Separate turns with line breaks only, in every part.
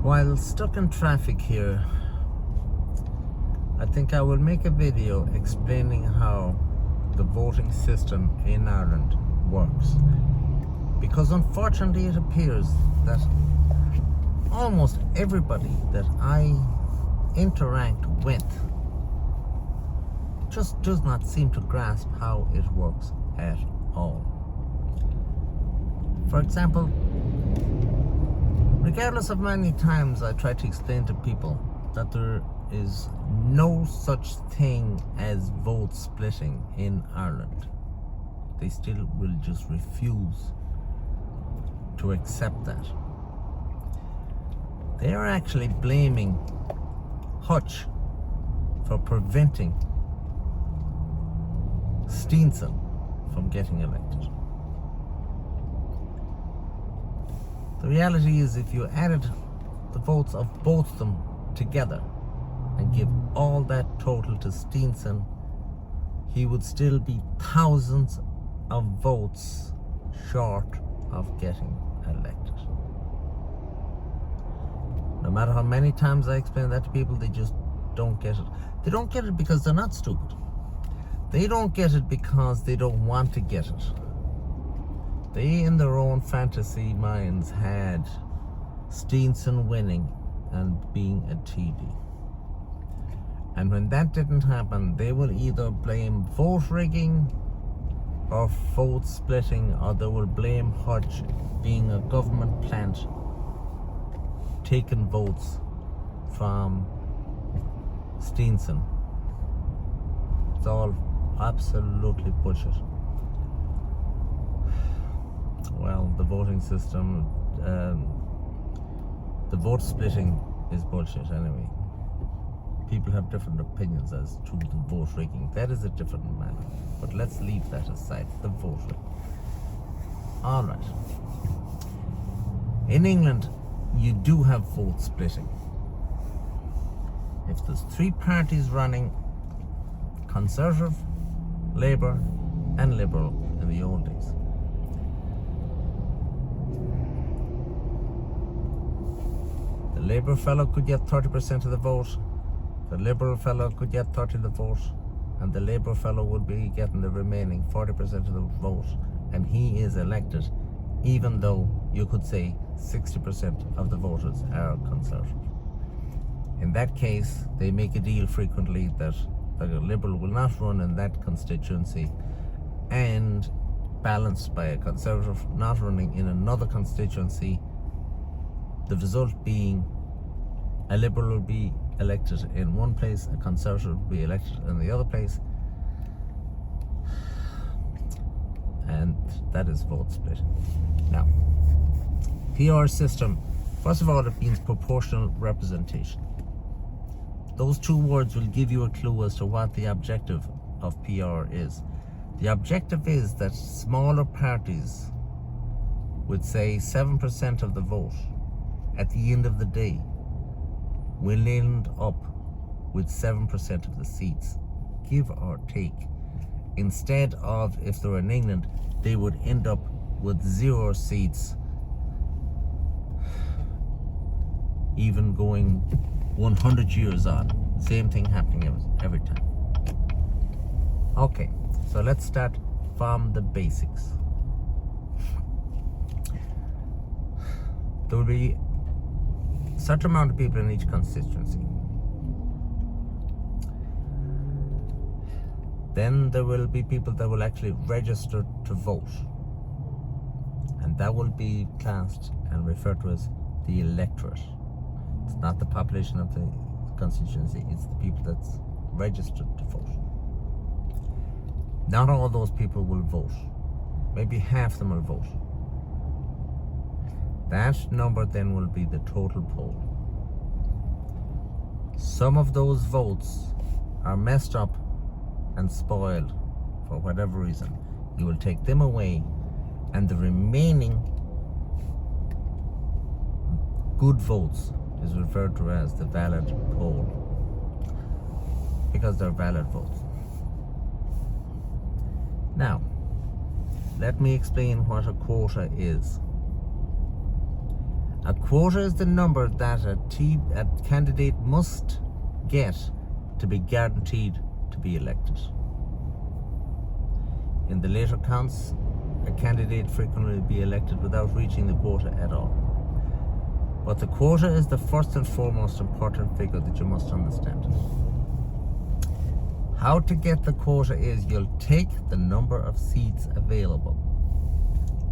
While stuck in traffic here, I think I will make a video explaining how the voting system in Ireland works. Because unfortunately it appears that almost everybody that I interact with just does not seem to grasp how it works at all. For example, regardless of many times I try to explain to people that there is no such thing as vote splitting in Ireland, they still will just refuse to accept that. They are actually blaming Hutch for preventing Steenson from getting elected. The reality is, if you added the votes of both of them together and give all that total to Steenson, he would still be thousands of votes short of getting elected. No matter how many times I explain that to people, they just don't get it. They don't get it because they're not stupid. They don't get it because they don't want to get it. They, in their own fantasy minds, had Steenson winning and being a TD. And when that didn't happen, they will either blame vote rigging or vote splitting, or they will blame Hutch being a government plant taking votes from Steenson. It's all absolutely bullshit. Well, the voting system, the vote splitting is bullshit anyway. People have different opinions as to the vote rigging. That is a different matter. But let's leave that aside, the vote rigging. Alright. In England, you do have vote splitting. If there's three parties running, Conservative, Labour and Liberal in the old days, the Labour fellow could get 30% of the vote, the Liberal fellow could get 30% of the vote, and the Labour fellow would be getting the remaining 40% of the vote, and he is elected, even though you could say 60% of the voters are Conservative. In that case, they make a deal frequently that the Liberal will not run in that constituency, and balanced by a Conservative not running in another constituency, the result being a Liberal will be elected in one place, a Conservative will be elected in the other place, and that is vote split. Now, PR system, first of all, it means proportional representation. Those two words will give you a clue as to what the objective of PR is. The objective is that smaller parties with, say, 7% of the vote at the end of the day will end up with 7% of the seats, give or take. Instead of, if they were in England, they would end up with 0 seats, even going 100 years on. Same thing happening every time. Okay, so let's start from the basics. There will be a certain amount of people in each constituency. Then there will be people that will actually register to vote, and that will be classed and referred to as the electorate. It's not the population of the constituency, it's the people that's registered to vote. Not all those people will vote. Maybe half of them will vote. That number then will be the total poll. Some of those votes are messed up and spoiled for whatever reason. You will take them away, and the remaining good votes is referred to as the valid poll, because they're valid votes. Now, let me explain what a quota is. A quota is the number that a candidate must get to be guaranteed to be elected. In the later counts, a candidate frequently will be elected without reaching the quota at all. But the quota is the first and foremost important figure that you must understand. How to get the quota is you'll take the number of seats available.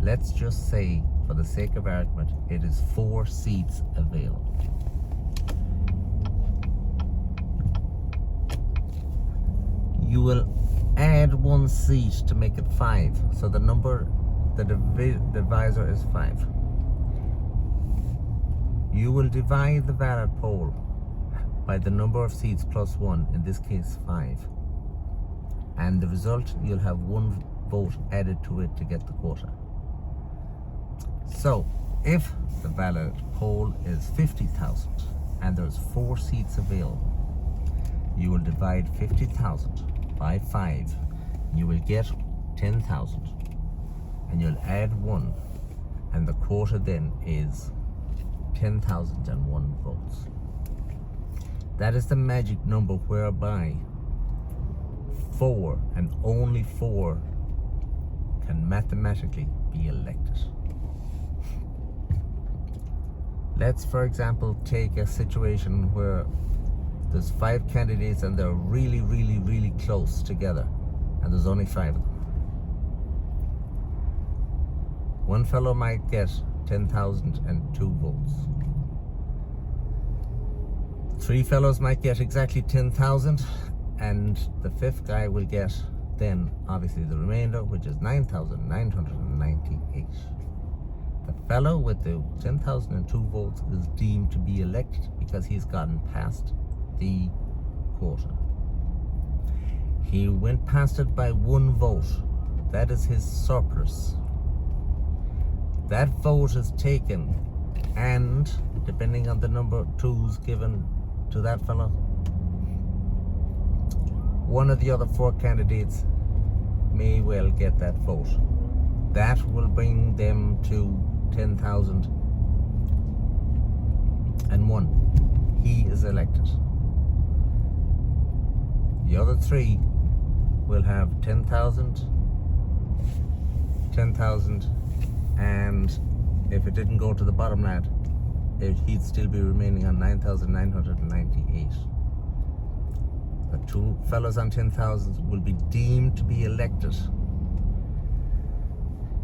Let's just say, for the sake of argument, it is 4 seats available. You will add 1 seat to make it 5. So the number, the divisor is 5. You will divide the ballot poll by the number of seats plus 1, in this case 5. And the result, you'll have 1 vote added to it to get the quota. So, if the ballot poll is 50,000 and there's 4 seats available, you will divide 50,000 by 5. You will get 10,000, and you'll add 1, and the quota then is 10,001 votes. That is the magic number whereby 4 and only 4 can mathematically be elected. Let's, for example, take a situation where there's 5 candidates and they're really, really, really close together, and there's only 5 of them. One fellow might get 10,002 votes. 3 fellows might get exactly 10,000, and the 5th guy will get then obviously the remainder, which is 9,998. The fellow with the 10,002 votes is deemed to be elected because he's gotten past the quota. He went past it by 1 vote. That is his surplus. That vote is taken, and depending on the number of 2s given to that fellow, one of the other 4 candidates may well get that vote. That will bring them to 10,001. He is elected. The other 3 will have 10,000, 10,000, and if it didn't go to the bottom line, he'd still be remaining on 9,998. The 2 fellows on 10,000 will be deemed to be elected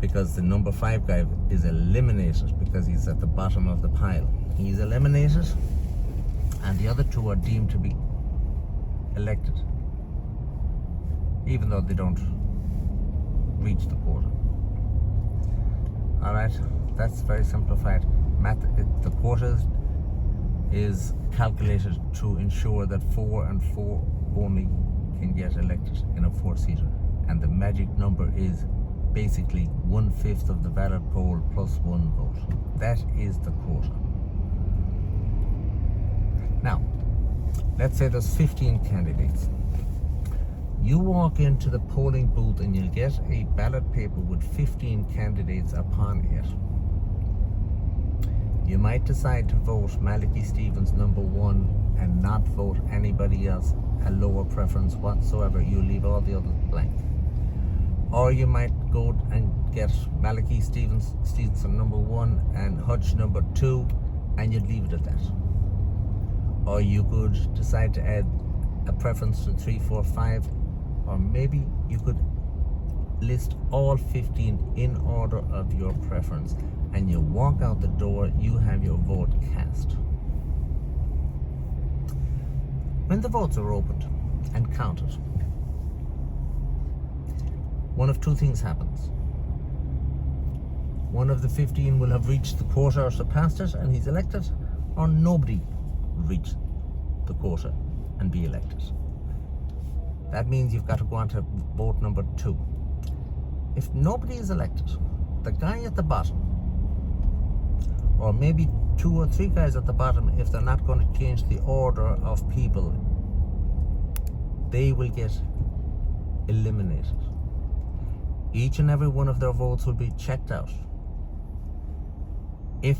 because the number 5 guy is eliminated because he's at the bottom of the pile. He's eliminated, and the other 2 are deemed to be elected, even though they don't reach the quota. Alright, that's very simplified. The quota is calculated to ensure that 4 and 4 only can get elected in a 4-seater. And the magic number is basically 1/5 of the ballot poll plus 1 vote. That is the quota. Now, let's say there's 15 candidates. You walk into the polling booth and you'll get a ballot paper with 15 candidates upon it. You might decide to vote Malachy Stevens number 1 and not vote anybody else, a lower preference whatsoever. You leave all the others blank. Or you might go and get Malachy Stevenson number 1 and Hutch number 2, and you'd leave it at that. Or you could decide to add a preference to 3, 4, 5, or maybe you could list all 15 in order of your preference, and you walk out the door, you have your vote cast. When the votes are opened and counted, one of 2 things happens. One of the 15 will have reached the quota or surpassed it and he's elected, or nobody reach the quota and be elected. That means you've got to go on to vote number 2. If nobody is elected, the guy at the bottom, or maybe 2 or 3 guys at the bottom, if they're not going to change the order of people, they will get eliminated. Each and every one of their votes will be checked out. If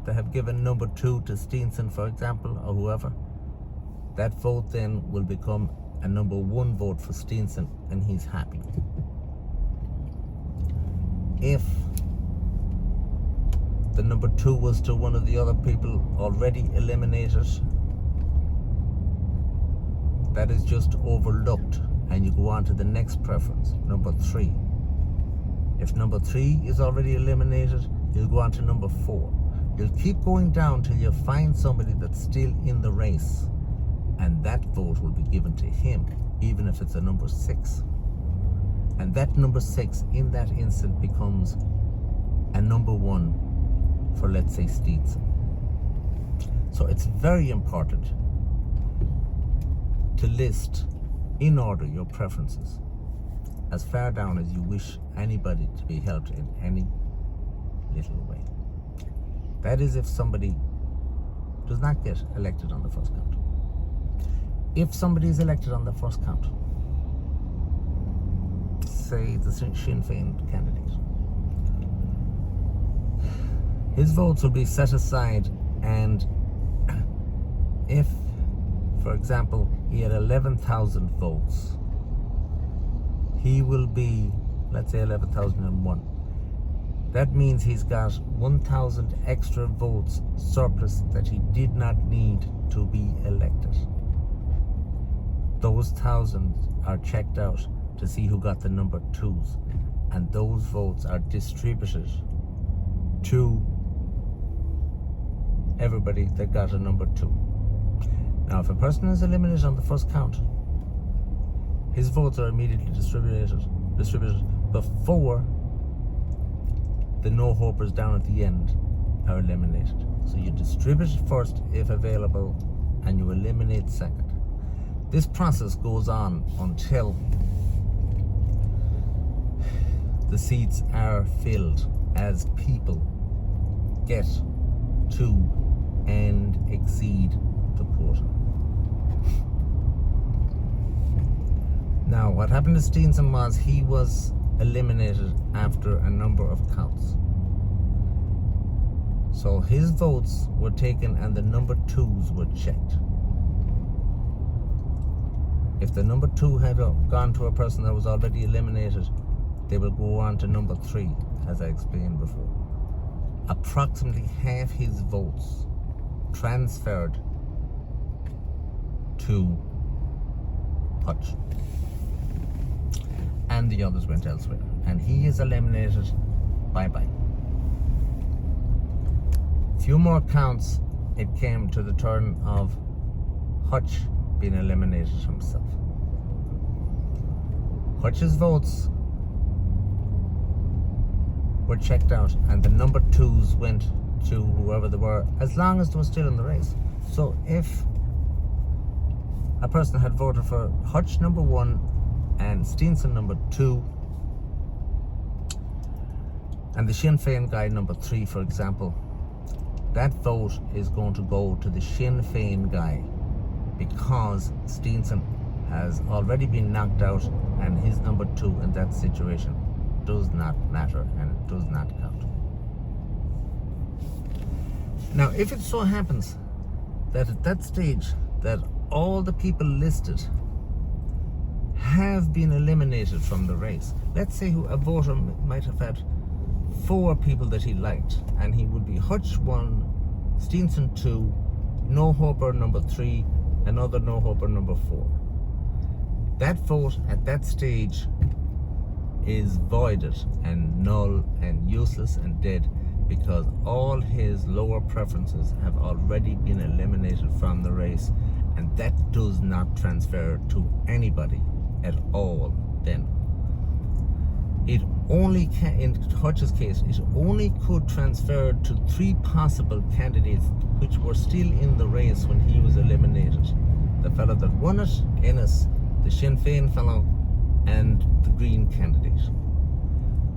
they have given number 2 to Steenson, for example, or whoever, that vote then will become a number 1 vote for Steenson, and he's happy. If the number 2 was to one of the other people already eliminated, that is just overlooked, and you go on to the next preference, number 3. If number 3 is already eliminated, you'll go on to number 4. You'll keep going down till you find somebody that's still in the race, and that vote will be given to him, even if it's a number 6. And that number 6 in that instant becomes a number 1 for, let's say, Steenson. So it's very important to list in order your preferences as far down as you wish anybody to be helped in any little way. That is if somebody does not get elected on the first count. If somebody is elected on the first count, say the Sinn Féin candidate, his votes will be set aside, and if, for example, he had 11,000 votes, he will be, let's say, 11,001. That means he's got 1,000 extra votes surplus that he did not need to be elected. Those 1,000 are checked out to see who got the number 2s, and those votes are distributed to everybody that got a number 2. Now, if a person is eliminated on the first count, his votes are immediately distributed before the no-hopers down at the end are eliminated. So you distribute first if available, and you eliminate second. This process goes on until the seats are filled as people get to and exceed the quota. Now, what happened to Steenson was he was eliminated after a number of counts. So his votes were taken and the number 2s were checked. If the number 2 had gone to a person that was already eliminated, they will go on to number 3, as I explained before. Approximately half his votes transferred to Hutch, and the others went elsewhere, and he is eliminated. Bye-bye. Few more counts, it came to the turn of Hutch being eliminated himself. Hutch's votes were checked out, and the number 2s went to whoever they were, as long as they were still in the race. So if a person had voted for Hutch number 1 and Steenson number 2, and the Sinn Féin guy number 3, for example, that vote is going to go to the Sinn Féin guy, because Steenson has already been knocked out, and his number 2 in that situation does not matter and it does not count. Now, if it so happens that at that stage that all the people listed have been eliminated from the race, let's say a voter might have had 4 people that he liked, and he would be Hutch 1, Steenson 2, no-hoper number 3, another no-hoper number 4. That vote at that stage is voided and null and useless and dead, because all his lower preferences have already been eliminated from the race, and that does not transfer to anybody at all then. It only can, in Hutch's case, it only could transfer to 3 possible candidates which were still in the race when he was eliminated. The fellow that won it, Ennis, the Sinn Féin fellow, and the Green candidate.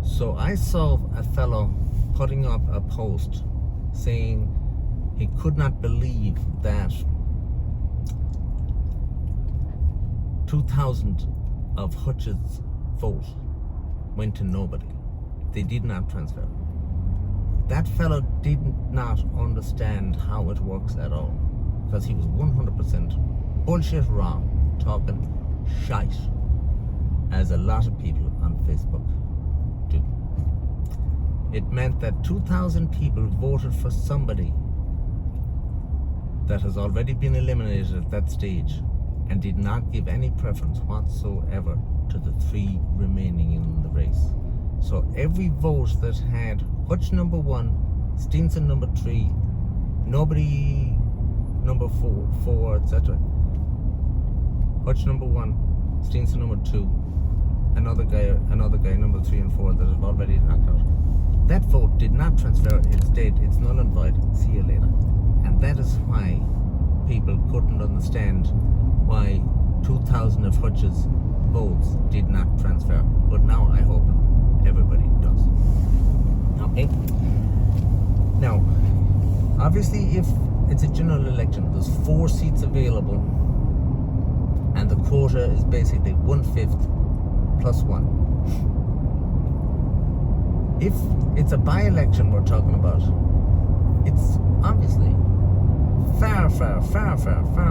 So I saw a fellow putting up a post saying he could not believe that 2,000 of Hutch's vote went to nobody. They did not transfer. That fellow did not understand how it works at all, because he was 100% bullshit wrong, talking shite, as a lot of people on Facebook do. It meant that 2,000 people voted for somebody that has already been eliminated at that stage and did not give any preference whatsoever to the 3 remaining in the race. So every vote that had Hutch number 1, Steenson number 3, nobody number 4, etc. Hutch number 1, Steenson number 2, another guy number 3 and 4 that have already knocked out. That vote did not transfer. It's dead. It's null and void. See you later. And that is why people couldn't understand why 2,000 of Hutch's votes did not transfer. But now I hope everybody does. Okay? Now, obviously, if it's a general election, there's 4 seats available, and the quota is basically 1/5 plus 1. If it's a by-election we're talking about, it's obviously far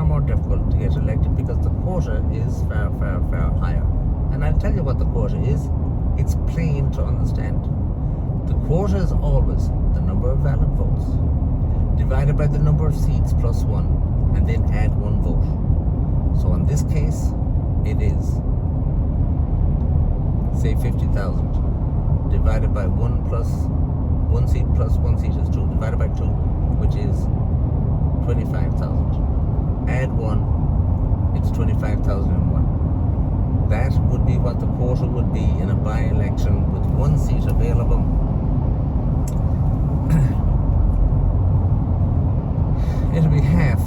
more difficult to get elected, because the quota is far higher. And I'll tell you what the quota is. It's plain to understand. The quota is always the number of valid votes divided by the number of seats plus 1, and then add 1 vote. So in this case, it is, say, 50,000 divided by 1 seat plus 1 seat is 2, divided by 2, which is 25,000. Add 1, it's 25,001. That would be what the quota would be in a by-election with 1 seat available. It'll be half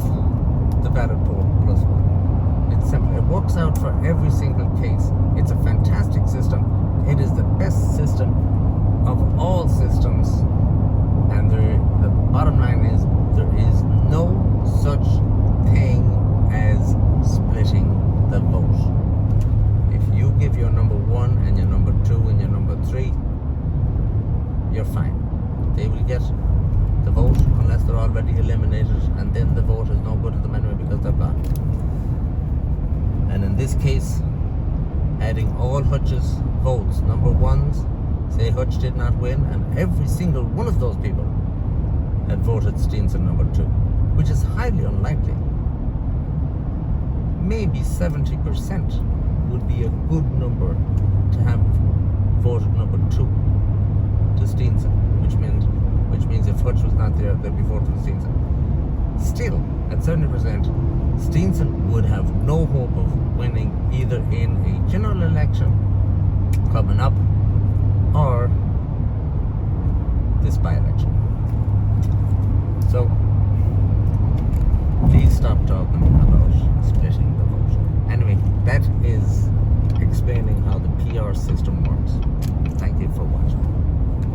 the valid vote plus 1. It's simple. It works out for every single case. It's a fantastic system. It is the best system of all systems. And the bottom line is, there is no such thing as splitting the vote. If you give your number 1 and your number 2 and your number 3, you're fine. They will get the vote unless they're already eliminated, and then the vote is no good to them anyway because they're gone. And in this case, adding all Hutch's votes, number 1s, say Hutch did not win, and every single one of those people had voted Steenson number 2, which is highly unlikely. Maybe 70% would be a good number to have voted number 2 to Steenson, which means if Hutch was not there, they'd be voting for Steenson. Still, at 70%, Steenson would have no hope of winning either in a general election coming up or this by-election. So, please stop talking about